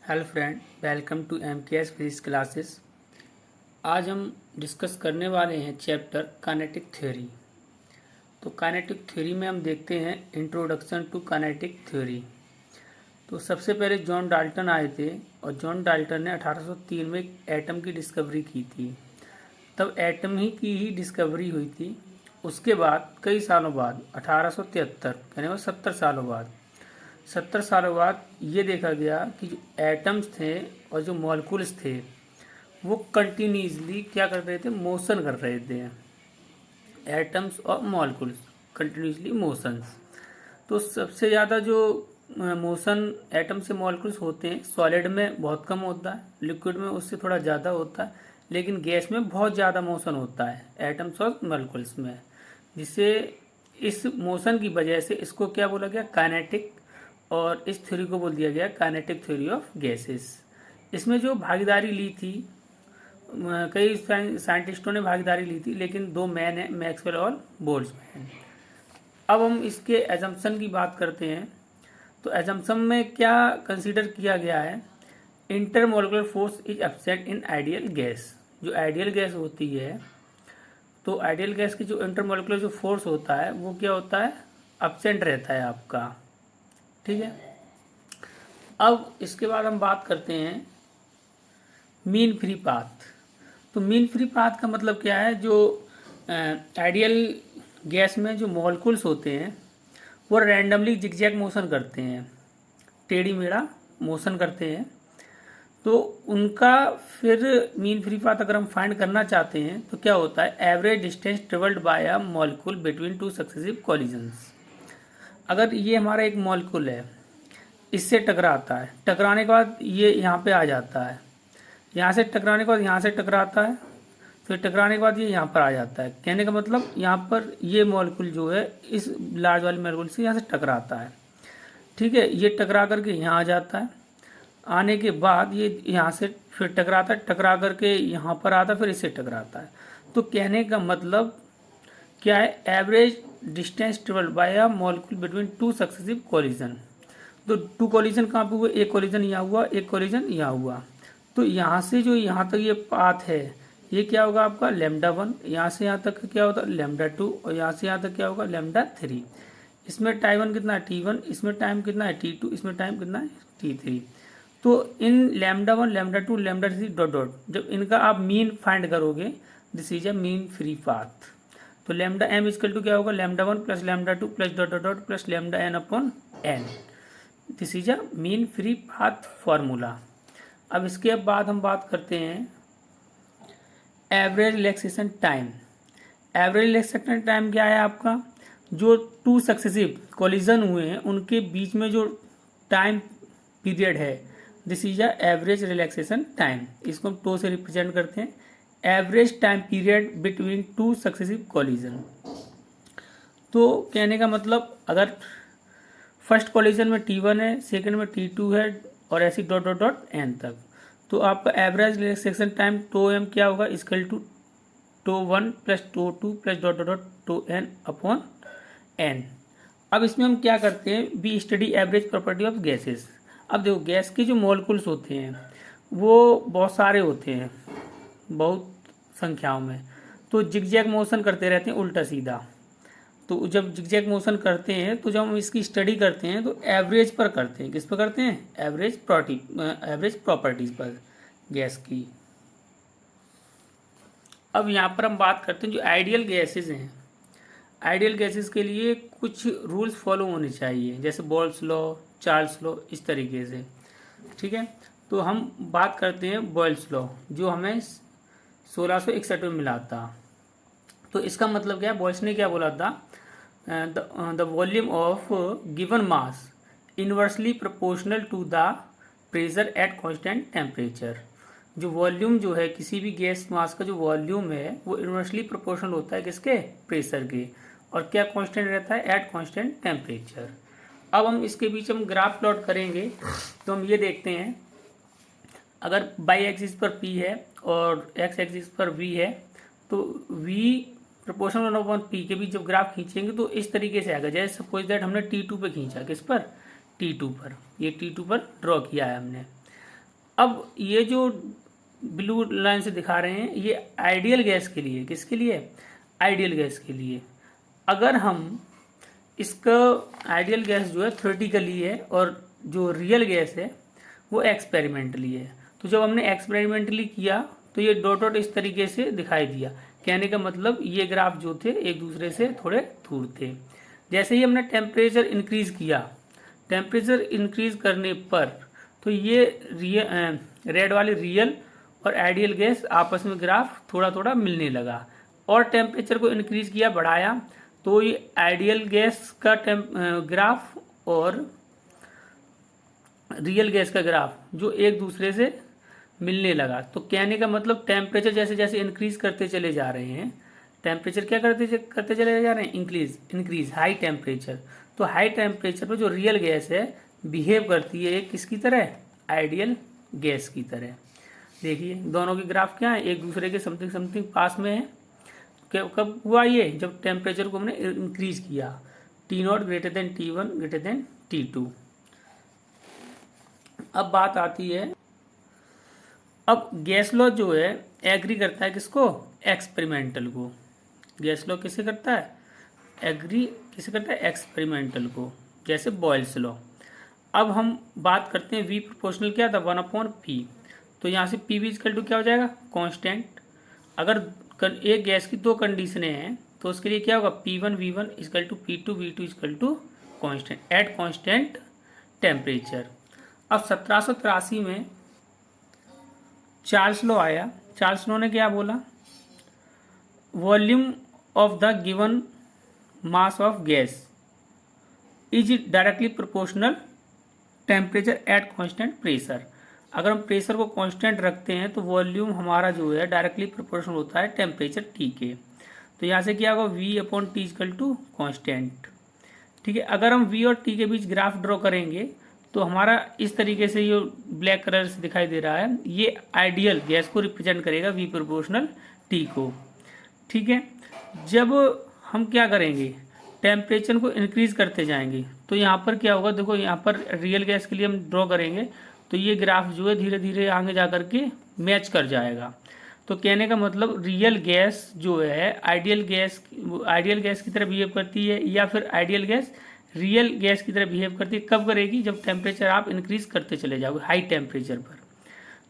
Hello friend, welcome to MKS physics classes. आज हम discuss करने वाले हैं चैप्टर काइनेटिक थ्योरी। तो काइनेटिक थ्योरी में हम देखते हैं इंट्रोडक्शन टू काइनेटिक थ्योरी। तो सबसे पहले जॉन डाल्टन आए थे और जॉन डाल्टन ने 1803 में एक एटम की डिस्कवरी की थी। तब एटम ही की ही डिस्कवरी हुई थी। उसके बाद कई सालों बाद 1873 यानी वो 70 सालों बाद ये देखा गया कि जो एटम्स थे और जो मॉलिक्यूल्स थे वो कंटिन्यूसली क्या कर रहे थे, मोशन कर रहे थे। एटम्स और मॉलिक्यूल्स कंटिन्यूसली मोशंस। तो सबसे ज़्यादा जो मोशन एटम से मॉलिक्यूल्स होते हैं सॉलिड में बहुत कम होता है, लिक्विड में उससे थोड़ा ज़्यादा होता है, लेकिन गैस में बहुत ज़्यादा मोशन होता है एटम्स और मॉलिक्यूल्स में। जिससे इस मोशन की वजह से इसको क्या बोला गया, काइनेटिक, और इस थ्योरी को बोल दिया गया काइनेटिक थ्योरी ऑफ गैसेस। इसमें जो भागीदारी ली थी, कई साइंटिस्टों ने भागीदारी ली थी, लेकिन दो मैन हैं, मैक्सवेल और बोल्ट्जमैन। अब हम इसके एजम्पशन की बात करते हैं। तो एजम्पशन में क्या कंसीडर किया गया है, intermolecular force is absent in ideal gas. जो आइडियल गैस होती है, तो आइडियल गैस की जो इंटरमोलिकुलर जो फोर्स होता है वो क्या होता है, एब्सेंट रहता है आपका। ठीक है। अब इसके बाद हम बात करते हैं मीन फ्री पाथ। तो मीन फ्री पाथ का मतलब क्या है, जो आइडियल गैस में जो मॉलिक्यूल्स होते हैं वो रैंडमली जिगजैग मोशन करते हैं, टेढ़ी मेढ़ा मोशन करते हैं। तो उनका फिर मीन फ्री पाथ अगर हम फाइंड करना चाहते हैं तो क्या होता है, average distance travelled by a molecule between two successive collisions. अगर ये हमारा एक मॉलिक्यूल है, इससे टकराता है, टकराने के बाद ये यहाँ पे आ जाता है, यहाँ से टकराने के बाद यहाँ से टकराता है, फिर टकराने के बाद ये यहाँ पर आ जाता है। कहने का मतलब यहाँ पर ये मॉलिक्यूल जो है इस लार्ज वाले मॉलिक्यूल से यहाँ से टकराता है। ठीक है, ये टकरा करके यहाँ आ जाता है, आने के बाद ये यहाँ से फिर टकराता है, टकरा करके यहाँ पर आता है, फिर इससे टकराता है। तो कहने का मतलब क्या है, average distance travelled by a molecule between two successive collision. तो टू कॉलिजन कहाँ पे हुए, एक कॉलिजन यहाँ हुआ, एक कॉलिजन यहाँ हुआ। तो यहाँ से जो यहाँ तक ये पाथ है ये क्या होगा आपका λ1, यहाँ से यहाँ तक क्या होता है λ2, और यहाँ से यहाँ तक क्या होगा λ3। इसमें टाइम कितना है t1, इसमें टाइम कितना है t2, इसमें टाइम कितना है t3। तो इन λ1 λ2 λ3 डॉट डॉट जब इनका आप मीन फाइंड करोगे, this is a mean free path. तो लैम्डा एम इजकल टू क्या होगा, λ1 plus λ2 plus dot dot dot plus λn upon n। This is a mean free path formula. अब इसके बाद हम बात करते हैं average relaxation time. Average relaxation time क्या है आपका, जो टू सक्सेसिव कोलिजन हुए हैं उनके बीच में जो टाइम पीरियड है, this is a average relaxation time. इसको हम टो से रिप्रेजेंट करते हैं, average time period between two successive collision. तो कहने का मतलब अगर फर्स्ट कॉलिजन में T1 है, सेकंड में T2 है, और ऐसी डॉट डॉट डॉट एन तक, तो आपका average relaxation time tau m क्या होगा, equal to tau 1 plus tau 2 plus dot dot dot tau n upon n. अब इसमें हम क्या करते हैं, we study average property of gases. अब देखो गैस के जो मॉलिक्यूल्स होते हैं वो बहुत सारे होते हैं, बहुत संख्याओं में, तो जिगजैग मोशन करते रहते हैं उल्टा सीधा। तो जब जिगजैग मोशन करते हैं तो जब हम इसकी स्टडी करते हैं तो एवरेज पर करते हैं, किस पर करते हैं, एवरेज प्रॉपर्टीज पर गैस की। अब यहाँ पर हम बात करते हैं जो आइडियल गैसेस हैं। आइडियल गैसेस के लिए कुछ रूल्स फॉलो होने चाहिए, जैसे बोल्स लॉ, चार्ल्स लॉ, इस तरीके से। ठीक है, तो हम बात करते हैं बॉयल्स लॉ, जो हमें 1661 में मिला था। तो इसका मतलब क्या है, बॉयल्स ने क्या बोला था, the volume of given mass inversely proportional to the pressure at constant temperature। जो वॉल्यूम जो है किसी भी गैस मास का जो वॉल्यूम है वो इन्वर्सली प्रोपोर्शनल होता है किसके, प्रेशर के, और क्या कांस्टेंट रहता है, एट कांस्टेंट टेम्परेचर। अब हम इसके बीच हम ग्राफ प्लॉट करेंगे तो हम ये देखते हैं, अगर बाई एक्सिस पर P है और एक्स एक्सिस पर V है, तो V प्रोपोर्शनल 1/p के बीच जब ग्राफ खींचेंगे तो इस तरीके से आएगा। जैसे सपोज दैट हमने T2 पे खींचा, किस पर, T2 पर, ये T2 पर ड्रॉ किया है हमने। अब ये जो ब्लू लाइन से दिखा रहे हैं ये आइडियल गैस के लिए, किसके लिए? आइडियल गैस के लिए। अगर हम इसका आइडियल गैस जो है थ्योरेटिकली है और जो रियल गैस है वो एक्सपेरिमेंटली है। तो जब हमने एक्सपेरिमेंटली किया तो ये डॉट डॉट इस तरीके से दिखाई दिया। कहने का मतलब ये ग्राफ जो थे एक दूसरे से थोड़े दूर थे। जैसे ही हमने टेम्परेचर इंक्रीज किया, टेम्परेचर इंक्रीज करने पर तो ये रेड वाली रियल और आइडियल गैस आपस में ग्राफ थोड़ा थोड़ा मिलने लगा। और टेम्परेचर को इंक्रीज किया, बढ़ाया, तो ये आइडियल गैस का ग्राफ और रियल गैस का ग्राफ जो एक दूसरे से मिलने लगा। तो कहने का मतलब टेम्परेचर जैसे जैसे इंक्रीज करते चले जा रहे हैं, टेम्परेचर क्या करते चले जा रहे हैं? Increase high temperature. तो हाई टेम्परेचर पर जो रियल गैस है बिहेव करती है किसकी तरह? आइडियल गैस की तरह। देखिए दोनों के ग्राफ क्या है? एक दूसरे के समथिंग समथिंग पास में है। कब हुआ ये? जब टेम्परेचर को हमने इंक्रीज किया, T0 greater than T1 greater than T2। अब बात आती है, अब गैस लॉ जो है एग्री करता है किसको? एक्सपेरिमेंटल को। गैस लॉ किसे करता है? एग्री किसे करता है? एक्सपेरिमेंटल को, जैसे बॉयल्स लॉ। अब हम बात करते हैं V प्रोपोर्शनल क्या था? 1/P। तो यहाँ से P भी इक्वल टू क्या हो जाएगा? कांस्टेंट। अगर एक गैस की दो कंडीशनें हैं तो उसके लिए क्या होगा? P1 V1 equal to P2 V2 equal to constant at constant temperature. अब 1783 में चार्ल्स लॉ आया। चार्ल्स लॉ ने क्या बोला? Volume of the given mass of gas is directly proportional temperature at constant pressure. अगर हम प्रेशर को constant रखते हैं तो वॉल्यूम हमारा जो है डायरेक्टली प्रोपोर्शनल होता है टेम्परेचर T के। तो यहाँ से क्या होगा? V/T equal to constant. ठीक है। अगर हम V और T के बीच ग्राफ ड्रॉ करेंगे तो हमारा इस तरीके से ये ब्लैक कलर से दिखाई दे रहा है, ये आइडियल गैस को रिप्रेजेंट करेगा V प्रोपोर्शनल T को। ठीक है। जब हम क्या करेंगे? टेम्परेचर को इंक्रीज करते जाएंगे तो यहाँ पर क्या होगा? देखो यहाँ पर रियल गैस के लिए हम ड्रॉ करेंगे तो ये ग्राफ जो है धीरे धीरे आगे जा कर के मैच कर जाएगा। तो कहने का मतलब रियल गैस जो है आइडियल गैस की तरह बिहेव करती है, या फिर आइडियल गैस रियल गैस की तरह बिहेव करती है। कब करेगी? जब टेम्परेचर आप इंक्रीज करते चले जाओगे हाई टेम्परेचर पर।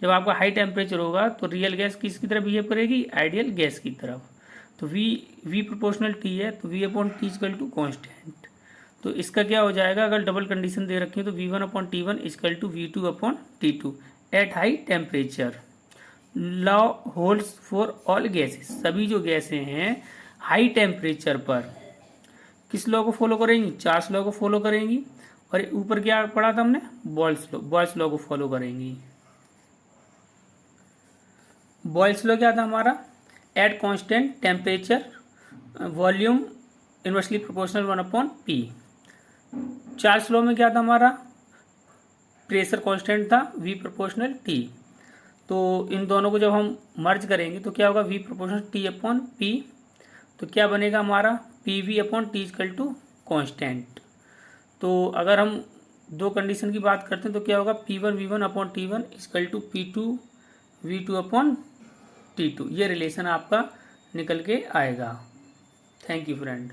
जब आपका हाई टेम्परेचर होगा तो रियल गैस किसकी तरह बिहेव करेगी? आइडियल गैस की तरफ। तो V प्रोपोर्शनल T है तो V/T इक्वल टू कांस्टेंट। तो इसका क्या हो जाएगा? अगर डबल कंडीशन दे रखी है तो V1/T1 equal to V2/T2 at high temperature. Law holds for all gases. सभी जो गैसें हैं हाई टेम्परेचर पर किस लॉ को फॉलो करेंगी? चार्ल्स लॉ को फॉलो करेंगी। और ऊपर क्या पढ़ा था हमने? बॉयल्स लॉ को फॉलो करेंगी। बॉयल्स लॉ क्या था हमारा? Eight constant temperature volume inversely proportional 1/P। Charles law में क्या था हमारा? प्रेशर कांस्टेंट था V प्रोपोर्शनल T। तो इन दोनों को जब हम मर्ज करेंगे तो क्या होगा? V proportional T/P। तो क्या बनेगा हमारा? PV/T equal to constant. तो अगर हम दो कंडीशन की बात करते हैं तो क्या होगा? P1 V1/T1 equal to P2 V2/T2। ये रिलेशन आपका निकल के आएगा। Thank you friend.